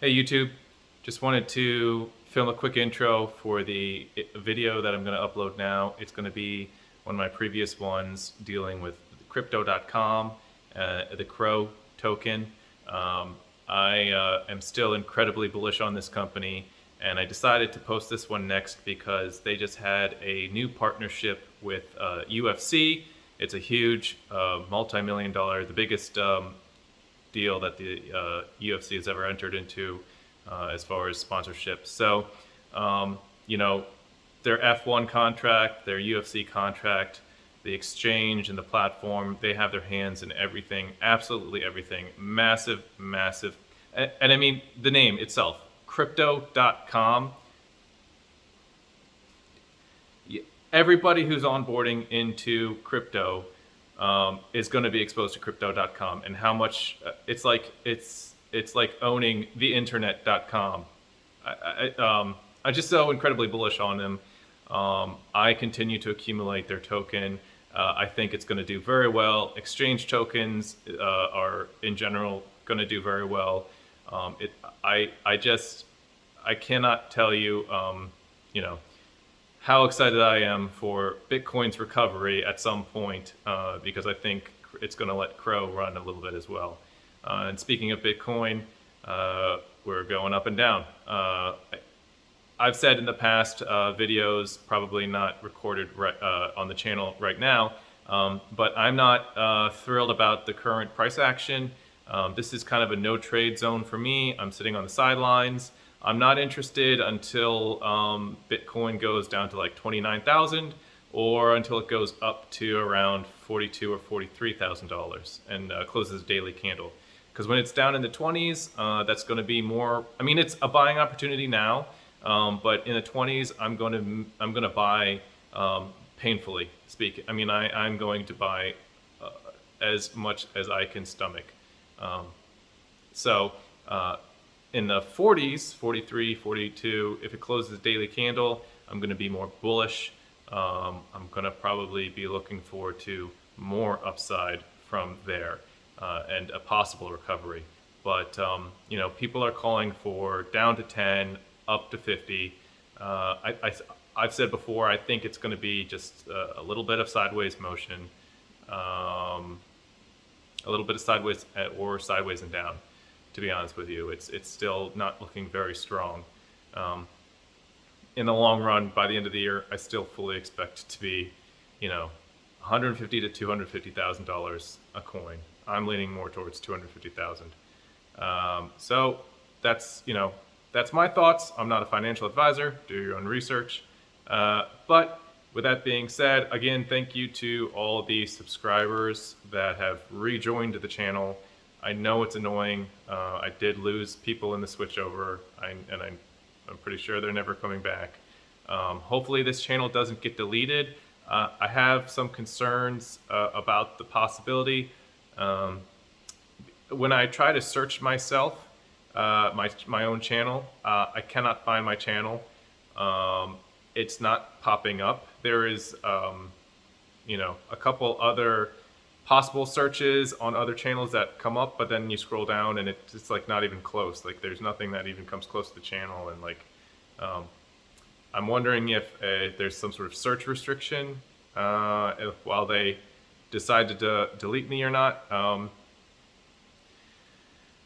Hey YouTube, just wanted to film a quick intro for the video that I'm going to upload now. It's going to be one of my previous ones dealing with crypto.com, the CRO token. I am still incredibly bullish on this company, and I decided to post this one next because they just had a new partnership with UFC. It's a huge multi-million dollar, the biggest deal that the UFC has ever entered into as far as sponsorship. So, you know, their F1 contract, their UFC contract, the exchange and the platform, they have their hands in everything, absolutely everything. Massive, massive. And I mean, the name itself, crypto.com. Everybody who's onboarding into crypto is going to be exposed to crypto.com, and how much it's like owning the internet.com. I'm just so incredibly bullish on them. I continue to accumulate their token. I think it's going to do very well. Exchange tokens are in general going to do very well. I cannot tell you, you know, how excited I am for Bitcoin's recovery at some point, because I think it's going to let CRO run a little bit as well. And speaking of Bitcoin, we're going up and down. I've said in the past videos, probably not recorded on the channel right now, but I'm not thrilled about the current price action. This is kind of a no trade zone for me. I'm sitting on the sidelines. I'm not interested until Bitcoin goes down to like 29,000 or until it goes up to around $42,000 or $43,000 and closes a daily candle. Because when it's down in the 20s, that's going to be more. I mean, it's a buying opportunity now, but in the 20s, I'm going to buy painfully speaking. I mean, I'm going to buy as much as I can stomach. In the 40s, 43, 42, if it closes a daily candle, I'm going to be more bullish. I'm going to probably be looking forward to more upside from there and a possible recovery. But, you know, people are calling for down to 10, up to 50. I've said before, I think it's going to be just a little bit of sideways motion, a little bit of sideways or sideways and down. To be honest with you, it's still not looking very strong. In the long run, by the end of the year, I still fully expect it to be, you know, $150,000 to $250,000 a coin. I'm leaning more towards 250,000. So that's, you know, that's my thoughts. I'm not a financial advisor. Do your own research. But with that being said, again, thank you to all the subscribers that have rejoined the channel. I know it's annoying. I did lose people in the switchover, and I'm pretty sure they're never coming back. Hopefully this channel doesn't get deleted. I have some concerns about the possibility. When I try to search myself, my own channel, I cannot find my channel. It's not popping up. There is, you know, a couple other possible searches on other channels that come up, but then you scroll down and it's like not even close. Like there's nothing that even comes close to the channel, and like I'm wondering if there's some sort of search restriction while they decide to delete me or not.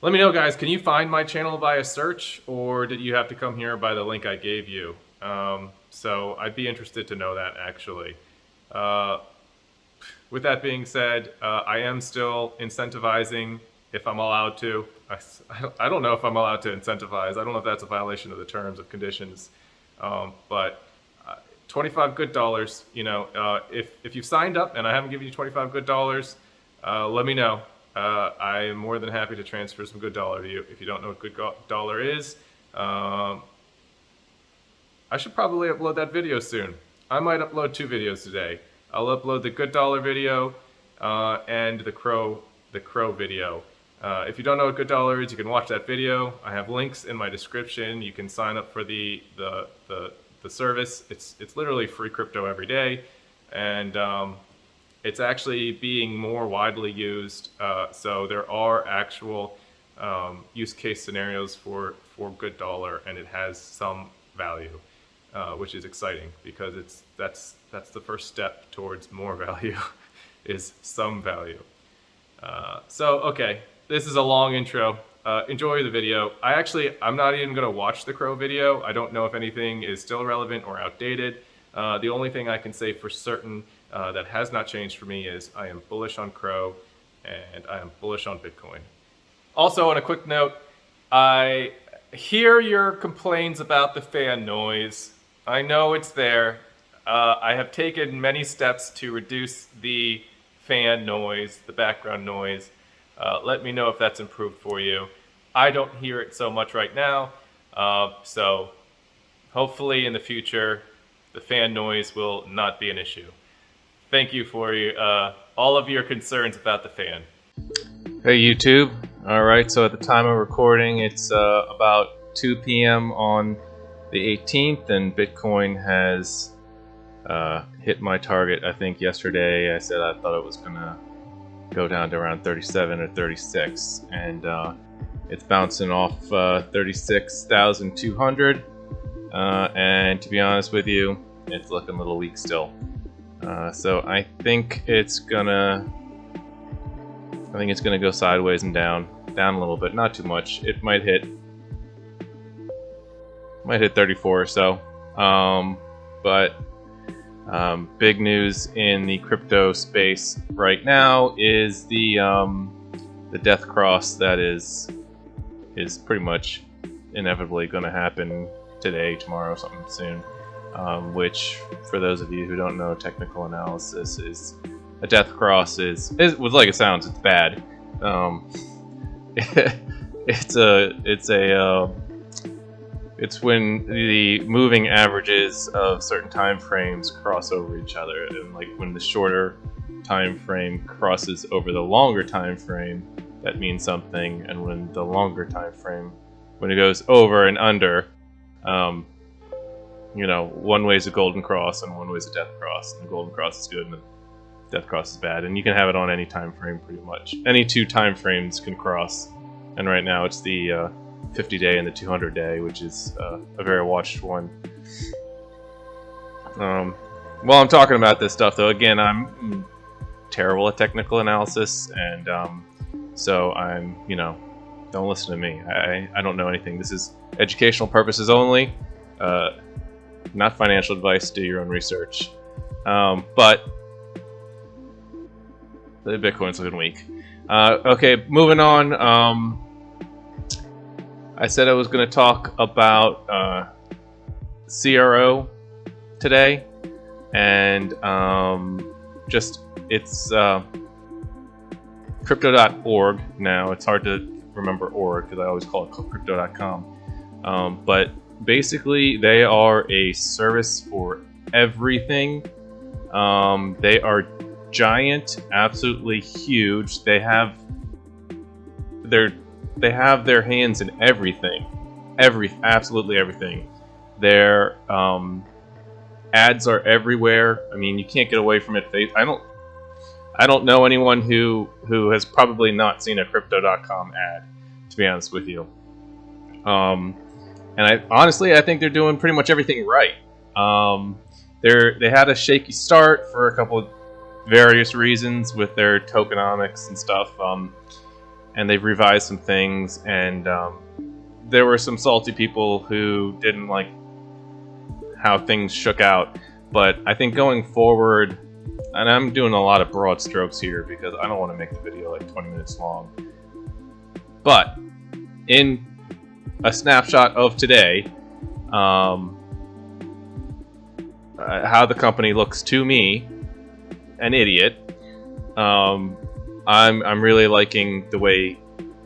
Let me know, guys. Can you find my channel by a search, or did you have to come here by the link I gave you? So I'd be interested to know that, actually. With that being said, I am still incentivizing if I'm allowed to. I don't know if I'm allowed to incentivize. I don't know if that's a violation of the terms of conditions. But 25 good dollars, you know, if you've signed up and I haven't given you 25 good dollars, let me know. I am more than happy to transfer some good dollar to you. If you don't know what good dollar is, I should probably upload that video soon. I might upload 2 videos today. I'll upload the good dollar video and the CRO video. If you don't know what good dollar is, you can watch that video. I have links in my description. You can sign up for the service. It's literally free crypto every day, and it's actually being more widely used. So there are actual use case scenarios for for good dollar, and it has some value, which is exciting because that's the first step towards more value, is some value. So okay, this is a long intro. Enjoy the video. I'm not even going to watch the CRO video. I don't know if anything is still relevant or outdated. The only thing I can say for certain that has not changed for me is I am bullish on CRO and I am bullish on Bitcoin. Also, on a quick note, I hear your complaints about the fan noise. I know it's there. I have taken many steps to reduce the fan noise, the background noise. Let me know if that's improved for you. I don't hear it so much right now, so hopefully in the future the fan noise will not be an issue. Thank you for all of your concerns about the fan. Hey YouTube. Alright, so at the time of recording it's about 2 p.m. on the 18th, and Bitcoin has hit my target. I think yesterday I said I thought it was gonna go down to around 37 or 36, and it's bouncing off 36,200, and to be honest with you, it's looking a little weak still. So I think it's gonna go sideways and down a little bit, not too much. It might hit 34 or so, but big news in the crypto space right now is the death cross that is pretty much inevitably going to happen today, tomorrow, something soon. Which, for those of you who don't know technical analysis, is a death cross is like it sounds. It's bad. It's when the moving averages of certain time frames cross over each other, and like when the shorter time frame crosses over the longer time frame, that means something, and when the longer time frame, when it goes over and under, one way is a golden cross and one way is a death cross, and the golden cross is good and the death cross is bad, and you can have it on any time frame pretty much. Any two time frames can cross, and right now it's the 50-day and the 200-day, which is a very watched one. While I'm talking about this stuff, though, again, I'm terrible at technical analysis, and so I'm, don't listen to me. I don't know anything. This is educational purposes only, not financial advice. Do your own research. But the Bitcoin's looking weak. Okay, moving on. I said I was going to talk about CRO today, and it's crypto.org now. It's hard to remember org because I always call it crypto.com. But basically, they are a service for everything. They are giant, absolutely huge. They have their hands in everything, absolutely everything. Their ads are everywhere. I mean, you can't get away from it. I don't know anyone who has probably not seen a crypto.com ad, to be honest with you. And I think they're doing pretty much everything right. They had a shaky start for a couple of various reasons with their tokenomics and stuff. And they've revised some things, and there were some salty people who didn't like how things shook out. But I think going forward, and I'm doing a lot of broad strokes here because I don't want to make the video like 20 minutes long, but in a snapshot of today, how the company looks to me, an idiot, I'm really liking the way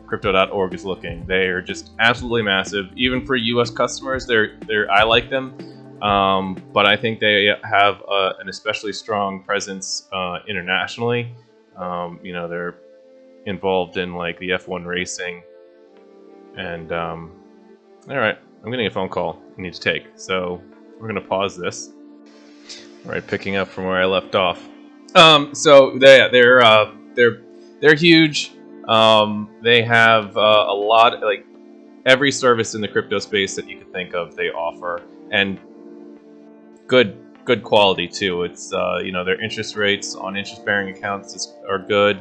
crypto.org is looking. They are just absolutely massive. Even for U.S. customers, I like them. But I think they have an especially strong presence internationally. They're involved in like the F1 racing. And all right, I'm getting a phone call I need to take. So we're gonna pause this. All right, picking up from where I left off. So they're huge. They have a lot, like every service in the crypto space that you could think of, they offer, and good quality too. It's their interest rates on interest-bearing accounts are good.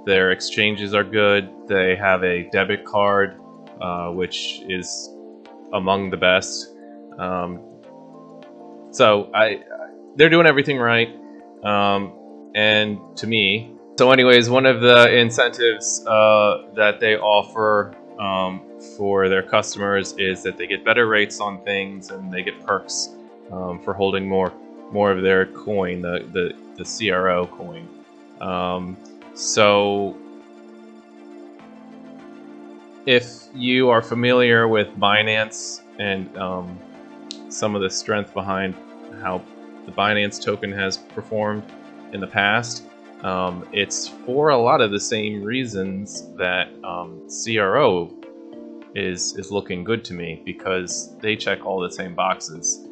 Their exchanges are good. They have a debit card, which is among the best. So they're doing everything right, and to me. So anyways, one of the incentives that they offer for their customers is that they get better rates on things, and they get perks for holding more of their coin, the CRO coin. So if you are familiar with Binance and some of the strength behind how the Binance token has performed in the past, it's for a lot of the same reasons that CRO is looking good to me, because they check all the same boxes.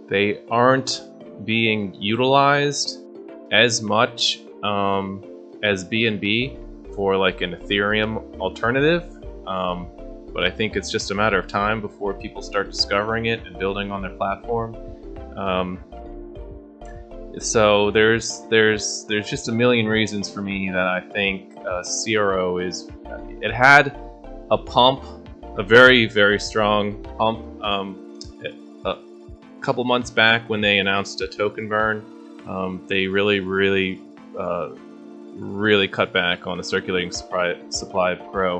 They aren't being utilized as much as BNB for like an Ethereum alternative, but I think it's just a matter of time before people start discovering it and building on their platform. So there's just a million reasons for me that I think CRO it had a pump, a very, very strong pump a couple months back when they announced a token burn. They really cut back on the circulating supply of Pro,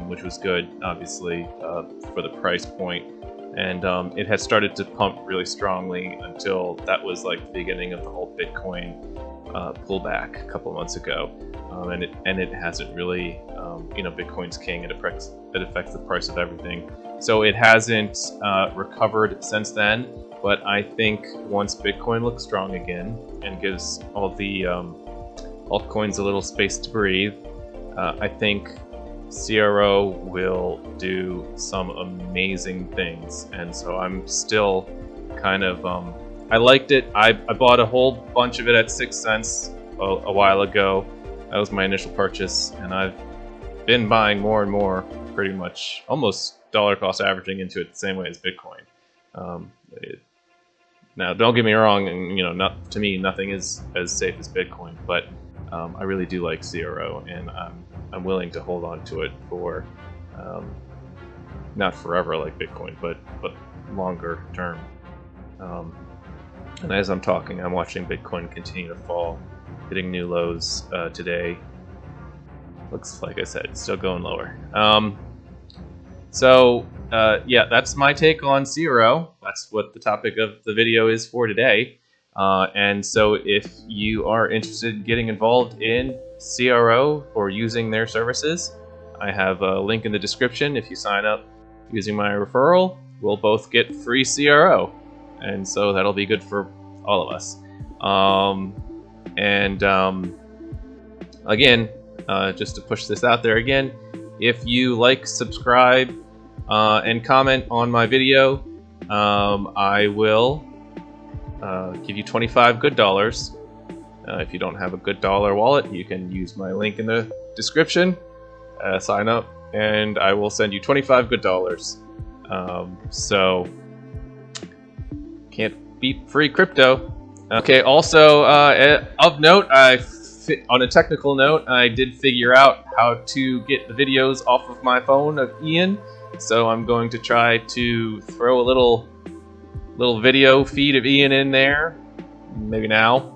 which was good, obviously, for the price point. And it had started to pump really strongly until that was like the beginning of the whole Bitcoin pullback a couple months ago, and it hasn't really, Bitcoin's king. It affects the price of everything. So it hasn't recovered since then. But I think once Bitcoin looks strong again and gives all the altcoins a little space to breathe, I think CRO will do some amazing things. And so I'm still kind of, I liked it. I bought a whole bunch of it at 6 cents a while ago. That was my initial purchase, and I've been buying more and more, pretty much almost dollar cost averaging into it the same way as Bitcoin. Now, don't get me wrong, and to me, nothing is as safe as Bitcoin, but I really do like CRO, and I'm willing to hold on to it for not forever like Bitcoin, but longer term. And as I'm talking, I'm watching Bitcoin continue to fall, hitting new lows today. Looks like I said, it's still going lower. Yeah, that's my take on CRO. That's what the topic of the video is for today. And so if you are interested in getting involved in CRO or using their services, I have a link in the description. If you sign up using my referral, we'll both get free CRO. And so that'll be good for all of us. Again, just to push this out there again, if you like, subscribe, and comment on my video, I will give you 25 good dollars. If you don't have a good dollar wallet, you can use my link in the description, sign up, and I will send you 25 good dollars. So can't beat free crypto. Okay, also of note, on a technical note, I did figure out how to get the videos off of my phone of Ian, so I'm going to try to throw a little video feed of Ian in there, maybe now.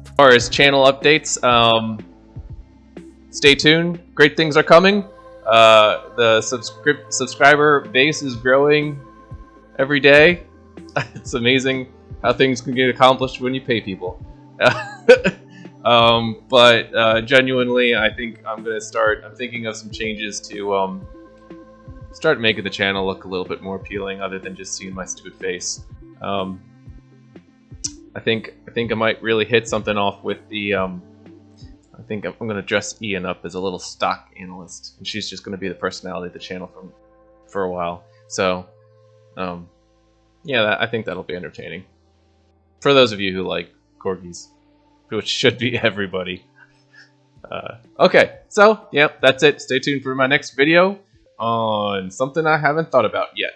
As far as channel updates, stay tuned. Great things are coming. The subscriber base is growing every day. It's amazing how things can get accomplished when you pay people. But genuinely, I think I'm thinking of some changes to start making the channel look a little bit more appealing, other than just seeing my stupid face. I think I might really hit something off with the think I'm going to dress Ian up as a little stock analyst, and she's just going to be the personality of the channel for a while. So, yeah, I think that'll be entertaining. For those of you who like corgis, which should be everybody. Okay, so, yep, that's it. Stay tuned for my next video on something I haven't thought about yet.